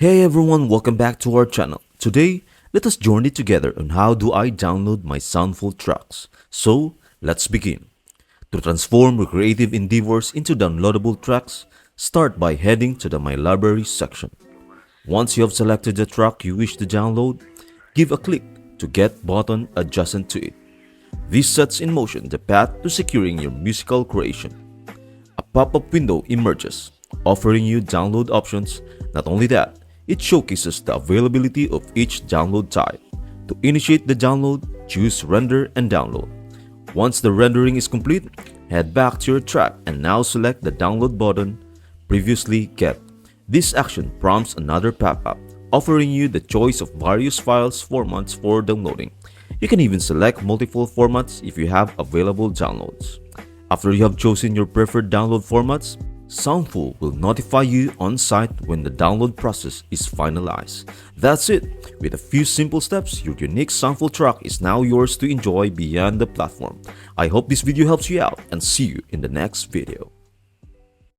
Hey everyone, welcome back to our channel. Today, let us journey together on how do I download my Soundful tracks. So, let's begin. To transform your creative endeavors into downloadable tracks, start by heading to the My Library section. Once you have selected the track you wish to download, give a click to Get button adjacent to it. This sets in motion the path to securing your musical creation. A pop-up window emerges, offering you download options. Not only that, it showcases the availability of each download type. To initiate the download, choose Render and Download. Once the rendering is complete, head back to your track and now select the download button previously kept. This action prompts another pop-up, offering you the choice of various files formats for downloading. You can even select multiple formats if you have available downloads. After you have chosen your preferred download formats, Soundful will notify you on site when the download process is finalized. That's it! With a few simple steps, your unique Soundful track is now yours to enjoy beyond the platform. I hope this video helps you out and see you in the next video.